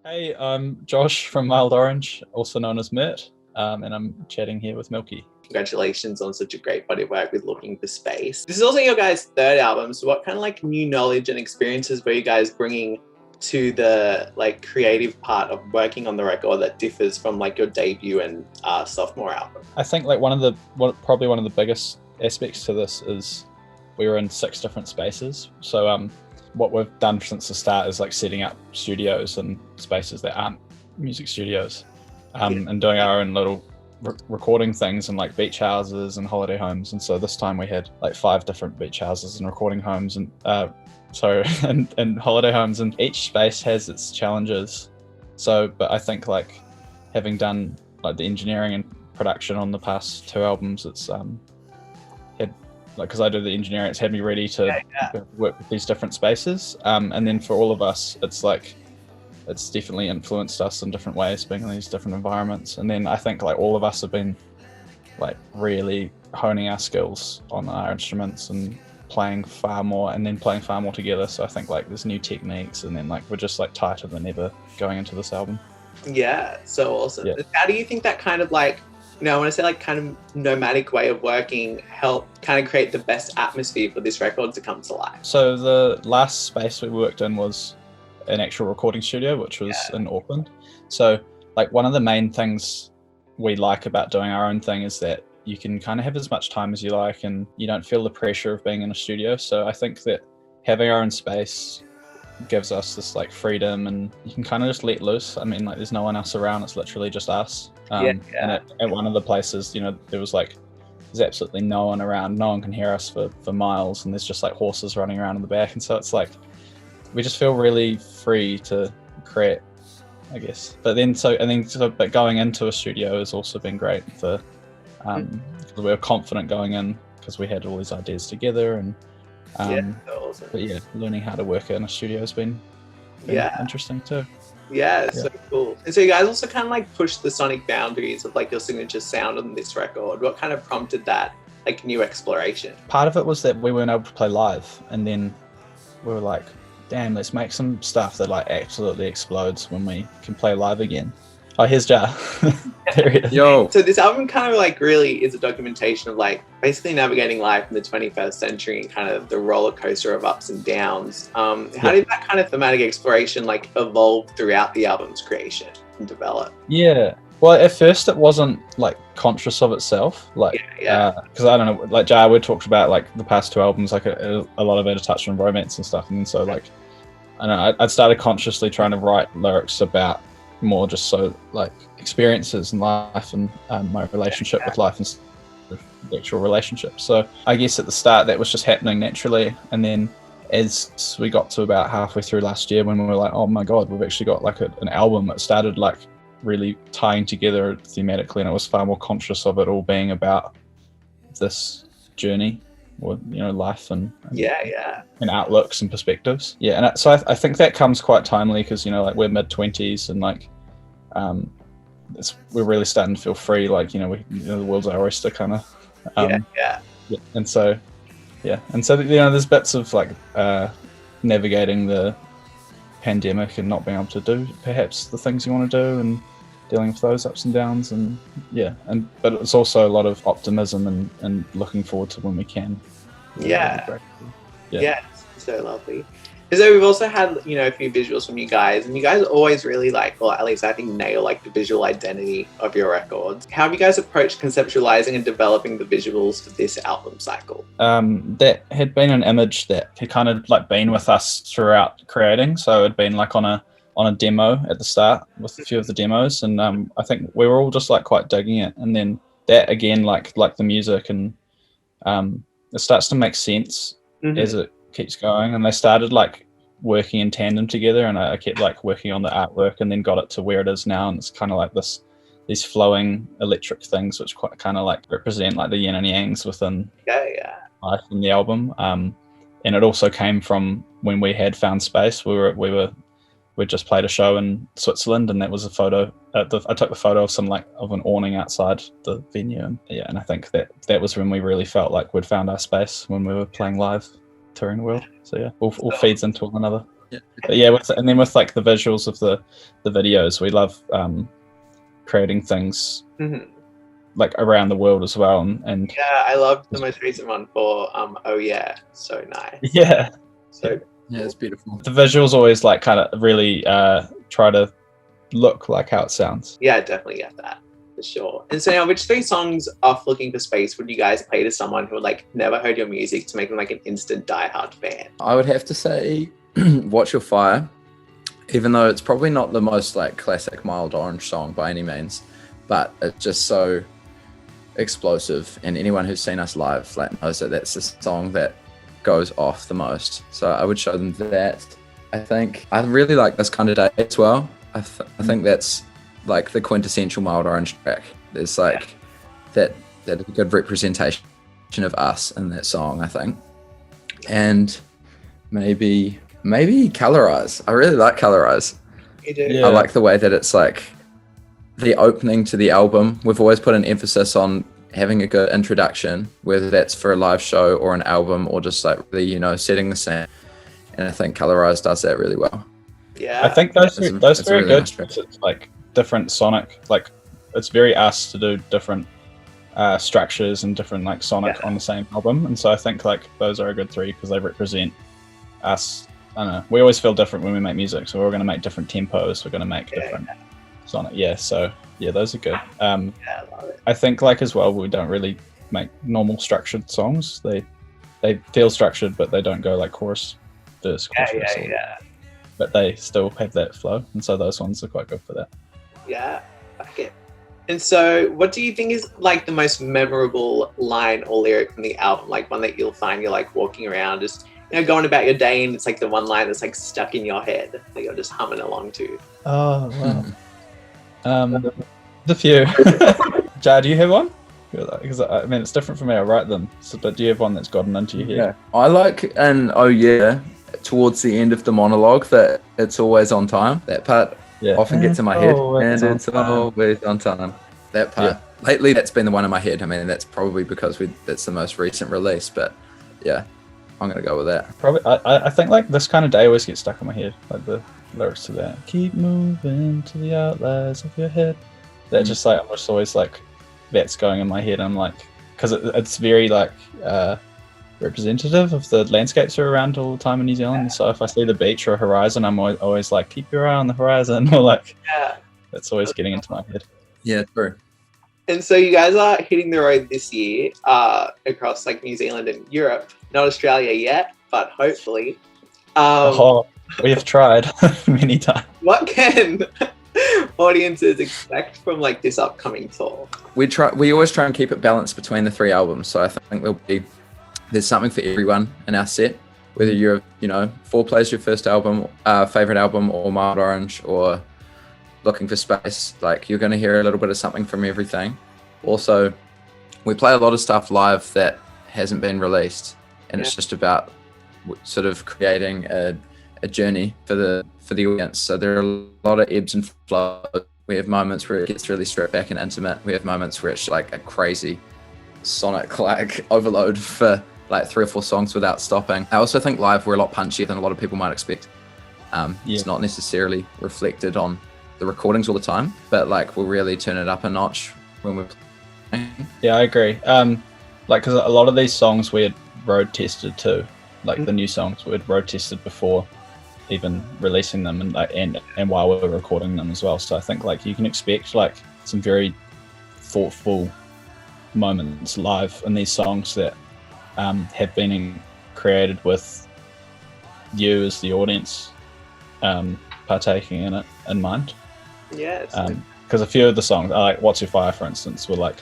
Hey, I'm Josh from Mild Orange, also known as Mert, and I'm chatting here with Milky. Congratulations on such a great body of work with Looking for Space. This is also your guys' third album, so what kind of like new knowledge and experiences were you guys bringing to the like creative part of working on the record that differs from like your debut and sophomore album? I think like probably one of the biggest aspects to this is we were in 6 different spaces. So what we've done since the start is like setting up studios and spaces that aren't music studios, and doing our own little recording things in like beach houses and holiday homes. And so this time we had like 5 different beach houses and recording homes and and holiday homes, and each space has its challenges. But I think like having done like the engineering and production on the past 2 albums, it's had like, because I do the engineering, it's had me ready to work with these different spaces, and then for all of us it's like it's definitely influenced us in different ways being in these different environments. And then I think like all of us have been like really honing our skills on our instruments and playing far more together. So I think like there's new techniques, and then like we're just like tighter than ever going into this album. Yeah, so awesome. Yeah. How do you think that kind of like, I want to say like kind of nomadic way of working helped kind of create the best atmosphere for this record to come to life? So the last space we worked in was an actual recording studio, which was in Auckland. So like one of the main things we like about doing our own thing is that you can kind of have as much time as you like and you don't feel the pressure of being in a studio. So I think that having our own space gives us this like freedom, and you can kind of just let loose. I mean, like there's no one else around, it's literally just us. And at one of the places, there's absolutely no one around, no one can hear us for miles, and there's just like horses running around in the back. And so it's like we just feel really free to create, I guess. But going into a studio has also been great because we were confident going in because we had all these ideas together. And awesome. But yeah, learning how to work in a studio has been interesting too. Yeah, so cool. And so you guys also kind of like pushed the sonic boundaries of like your signature sound on this record. What kind of prompted that like new exploration? Part of it was that we weren't able to play live, and then we were like, damn, let's make some stuff that like absolutely explodes when we can play live again. Oh, here's Jar. There he is. Yo. So this album kind of like really is a documentation of like basically navigating life in the 21st century and kind of the roller coaster of ups and downs. How did that kind of thematic exploration like evolve throughout the album's creation and develop? Yeah. Well, at first it wasn't like conscious of itself, like because I don't know, like Jar, we talked about like the past 2 albums, like a lot of it touched on romance and stuff, and so like I don't know, I'd started consciously trying to write lyrics about more just so like experiences in life and my relationship with life and the actual relationship. So I guess at the start that was just happening naturally, and then as we got to about halfway through last year, when we were like, oh my god, we've actually got like an album that started like really tying together thematically, and it was far more conscious of it all being about this journey or life and outlooks and perspectives. And so I think that comes quite timely because like we're mid-20s and like we're really starting to feel free, like the world's our oyster kind of. And so there's bits of like navigating the pandemic and not being able to do perhaps the things you want to do and dealing with those ups and downs, but it's also a lot of optimism and looking forward to when we can. So lovely. So we've also had a few visuals from you guys, and you guys always really like, or at least I think nail like the visual identity of your records. How have you guys approached conceptualizing and developing the visuals for this album cycle? That had been an image that had kind of like been with us throughout creating. So it'd been like on a demo at the start with a few of the demos, and I think we were all just like quite digging it. And then that again, like the music, and it starts to make sense as it keeps going, and they started like working in tandem together, and I kept like working on the artwork and then got it to where it is now, and it's kind of like these flowing electric things which quite kind of like represent like the yin and yangs within life in the album. And it also came from when we had found space. We just played a show in Switzerland, and that was a photo. I took the photo of an awning outside the venue, and I think that was when we really felt like we'd found our space when we were playing live, touring the world. So yeah, all feeds into one another. But yeah, and then with like the visuals of the videos, we love creating things like around the world as well. And yeah, I loved the most recent one for oh yeah, so nice. yeah, So Yeah, it's beautiful. the visuals always like kind of really try to look like how it sounds. yeah, I definitely get that for sure. And so now, which 3 songs off Looking for Space would you guys play to someone who like never heard your music to make them like an instant diehard fan? I would have to say Watch Your Fire, even though it's probably not the most like classic Mild Orange song by any means, but it's just so explosive, and anyone who's seen us live like knows that that's the song that goes off the most. So I would show them that. I think I really like This Kind of Day as well. I think that's like the quintessential Mild Orange track. There's like that is a good representation of us in that song, I think. And maybe Colorize. I really like Colorize. You do? Yeah. I like the way that it's like the opening to the album. We've always put an emphasis on having a good introduction, whether that's for a live show or an album or just like really, you know, setting the scene. And I think Colorize does that really well. Yeah. I think those It's are very really good. nice track. It's like different sonic, like it's very us to do different structures and different like sonic on the same album. And so I think like those are a good 3 because they represent us. I don't know. We always feel different when we make music, so we're going to make different tempos. We're going to make different sonic. Yeah. So yeah, those are good. Yeah, I love it. I think like as well, we don't really make normal structured songs. They feel structured, but they don't go like chorus, verse, chorus, verse, Yeah. but they still have that flow, and so those ones are quite good for that. Yeah, like it. And so, what do you think is like the most memorable line or lyric from the album? Like one that you'll find you're like walking around, just going about your day, and it's like the one line that's like stuck in your head that you're just humming along to. Oh wow. The few. Jar, do you have one? Because I mean, it's different for me. I write them, but do you have one that's gotten into your head? Yeah, I like an oh yeah towards the end of the monologue that it's always on time. That part often gets in my head, and it's always on time. That part. Lately, that's been the one in my head. I mean, that's probably because that's the most recent release, but yeah, I'm gonna go with that. Probably. I think like This Kind of Day always gets stuck in my head, like the lyrics to that. Keep moving to the outliers of your head. That just like I'm just always like that's going in my head. I'm like, because it's very like representative of the landscapes we're around all the time in New Zealand. So if I see the beach or a horizon, I'm always like, keep your eye on the horizon, or like that's always getting into my head. Yeah, true. And so you guys are hitting the road this year across like New Zealand and Europe, not Australia yet, but hopefully. We have tried many times. What can audiences expect from like this upcoming tour? We always try and keep it balanced between the 3 albums. So I think there's something for everyone in our set. Whether you're, 4Play's your first album, favorite album, or Mild Orange, or Looking for Space, like you're going to hear a little bit of something from everything. Also, we play a lot of stuff live that hasn't been released, and it's just about sort of creating a journey for the audience. So there are a lot of ebbs and flows. We have moments where it gets really stripped back and intimate. We have moments where it's like a crazy sonic like overload for like 3 or 4 songs without stopping. I also think live we're a lot punchier than a lot of people might expect. It's not necessarily reflected on the recordings all the time, but like we'll really turn it up a notch when we're playing. Yeah, I agree. Like, because a lot of these songs we had road tested too, like the new songs we had road tested before even releasing them, and like and while we were recording them as well. So I think like you can expect like some very thoughtful moments live in these songs that have been created with you as the audience partaking in it in mind. Yes. Because a few of the songs, like What's Your Fire, for instance, were like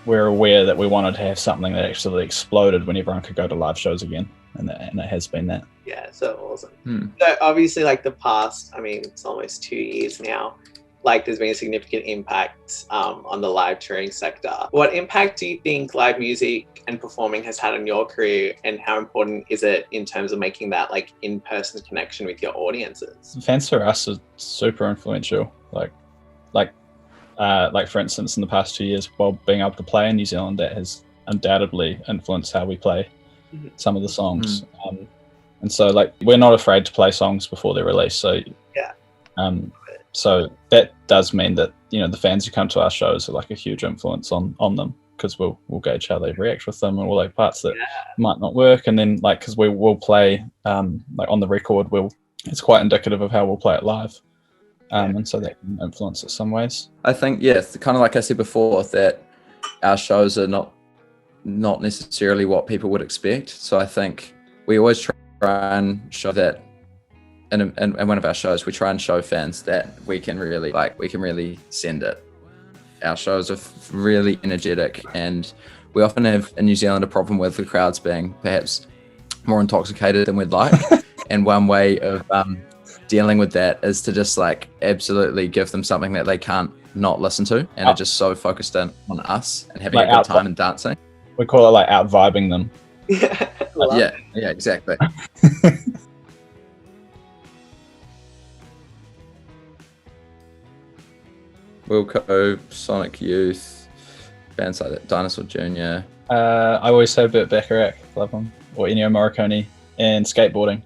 we're aware that we wanted to have something that actually exploded when everyone could go to live shows again, and it has been that. Yeah, so awesome. So obviously, like the past, I mean, it's almost 2 years now. Like, there's been a significant impact on the live touring sector. What impact do you think live music and performing has had on your career, and how important is it in terms of making that like in-person connection with your audiences? Fans for us are super influential. Like for instance, in the past 2 years, while being able to play in New Zealand, that has undoubtedly influenced how we play some of the songs. And so like we're not afraid to play songs before they're released. So Yeah. So that does mean that, you know, the fans who come to our shows are like a huge influence on them, because we'll gauge how they react with them and all like parts that might not work. And then like, because we will play like on the record, it's quite indicative of how we'll play it live. And so that can influence it some ways. I think, it's kind of like I said before, that our shows are not necessarily what people would expect. So I think we always try and show that in one of our shows, we try and show fans that we can really send it. Our shows are really energetic, and we often have in New Zealand a problem with the crowds being perhaps more intoxicated than we'd like. And one way of dealing with that is to just like absolutely give them something that they can't not listen to, and are just so focused in on us and having like a good time and dancing. We call it like out vibing them. Yeah, exactly. Wilco, Sonic Youth, bands like that, Dinosaur Jr. I always say Burt Bacharach, love him, or Ennio Morricone, and skateboarding.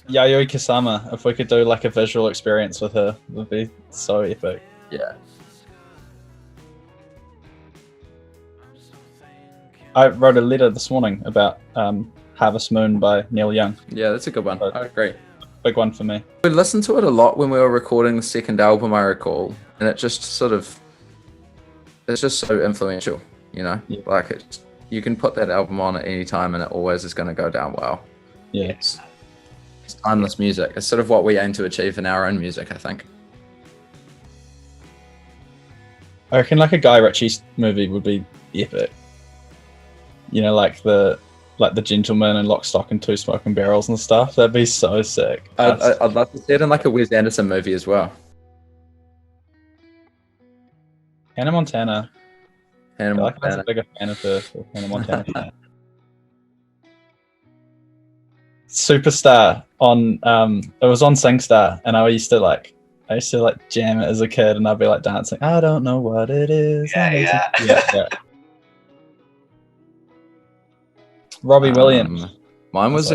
Yayoi Kusama, if we could do like a visual experience with her, it would be so epic. Yeah. I wrote a letter this morning about Harvest Moon by Neil Young. Yeah, that's a good one. I agree. Big one for me. We listened to it a lot when we were recording the second album, I recall, and it just it's just so influential, you know? Yeah. Like you can put that album on at any time and it always is going to go down well. Yeah. It's timeless music. It's sort of what we aim to achieve in our own music, I think. I reckon like a Guy Ritchie movie would be epic. You know, like the Gentleman and Lock, Stock and Two Smoking Barrels and stuff. That'd be so sick. I'd love to see it in like a Wes Anderson movie as well. Hannah Montana. Hannah I was a Montana. bigger fan of the Hannah Montana fan. Superstar on it was on SingStar, and I used to like jam it as a kid, and I'd be like dancing. I don't know what it is. Yeah. Robbie Williams. Mine was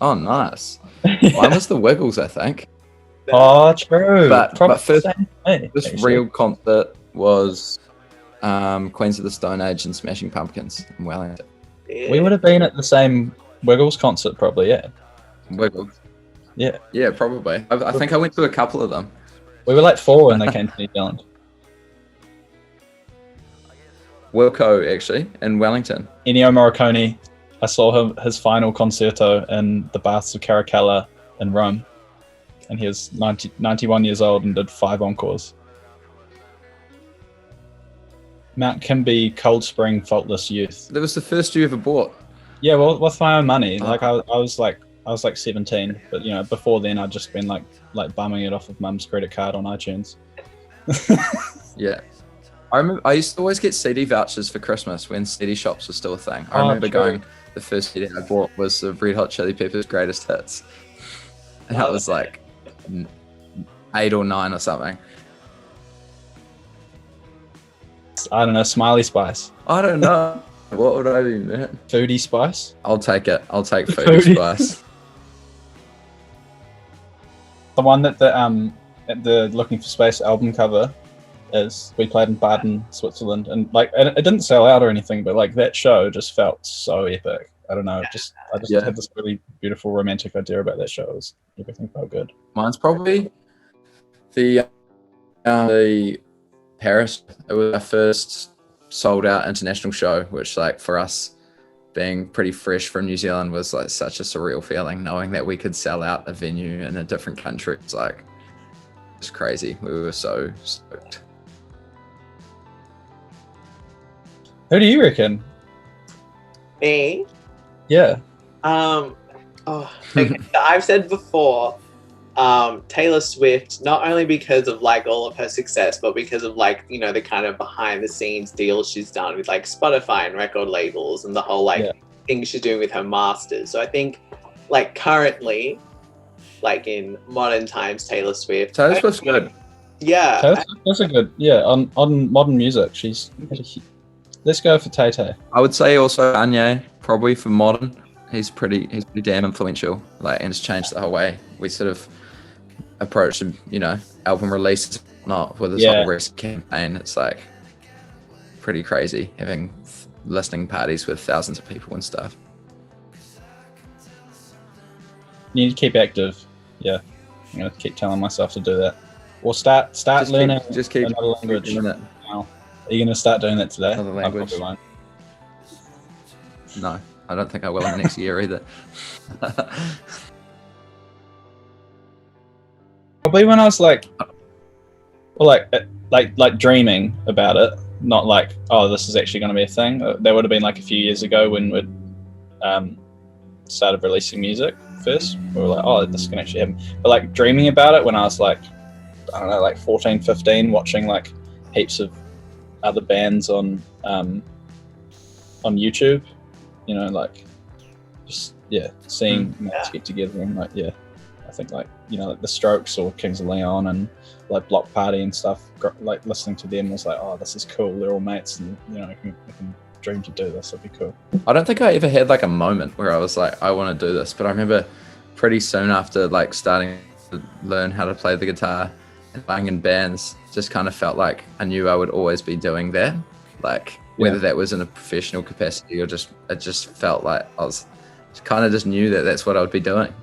oh, nice. Mine was the Wiggles, I think. Oh, true. But first, this this real concert was Queens of the Stone Age and Smashing Pumpkins in Wellington. We would have been at the same Wiggles concert, probably. Yeah. Wiggles. Yeah. Yeah, probably. I think I went to a couple of them. We were like 4 when they came to New Zealand. Wilco, actually, in Wellington. Ennio Morricone, I saw his final concerto in the Baths of Caracalla in Rome, and he was 91 years old and did 5 encores. Mount Kimby, Cold Spring, Faultless Youth. That was the first you ever bought. Yeah, well, with my own money. Like I was like 17, but you know, before then I'd just been like bumming it off of Mum's credit card on iTunes. Yeah. I remember I used to always get CD vouchers for Christmas when CD shops were still a thing. I remember going, the first CD I bought was the Red Hot Chili Peppers' Greatest Hits. And that was like 8 or 9 or something. I don't know, Smiley Spice. I don't know. What would I do, man? Foodie Spice. I'll take it. I'll take Foodie Spice. The one that the Looking for Space album cover is, we played in Baden, Switzerland, and like it didn't sell out or anything, but like that show just felt so epic. I don't know, I just had this really beautiful romantic idea about that show. Everything felt good. Mine's probably the Paris. It was our first sold out international show, which like for us being pretty fresh from New Zealand was like such a surreal feeling, knowing that we could sell out a venue in a different country. It's like, it's crazy. We were so stoked. Who do you reckon? Me? Yeah. Okay. I've said before, Taylor Swift, not only because of like all of her success, but because of like, you know, the kind of behind the scenes deals she's done with like Spotify and record labels and the whole like thing she's doing with her masters. So I think like currently, like in modern times, Taylor Swift's good. Yeah. Taylor Swift is a good, on modern music. She's had Let's go for Tay Tay. I would say also Kanye, probably for modern. He's pretty damn influential. Like, and it's changed the whole way we sort of approach, you know, album releases, not with this whole recent campaign. It's like pretty crazy having listening parties with thousands of people and stuff. You need to keep active. Yeah, I'm gonna keep telling myself to do that. Or start learning another language. Now. Are you gonna start doing that today? Another language. No, I don't think I will in the next year either. Probably when I was like dreaming about it, not like, oh, this is actually going to be a thing. That would have been like a few years ago when we'd started releasing music first. We were like, oh, this can actually happen. But like dreaming about it when I was like, I don't know, like 14, 15, watching like heaps of other bands on YouTube, you know, like just seeing mates get together and like I think like, you know, like the Strokes or Kings of Leon and like Block Party and stuff, like listening to them was like, oh, this is cool, they're all mates, and you know, I can dream to do this, it'd be cool. I don't think I ever had like a moment where I was like, I want to do this, but I remember pretty soon after like starting to learn how to play the guitar and playing in bands, just kind of felt like I knew I would always be doing that, like whether that was in a professional capacity or just, it just felt like I was kind of just knew that that's what I would be doing.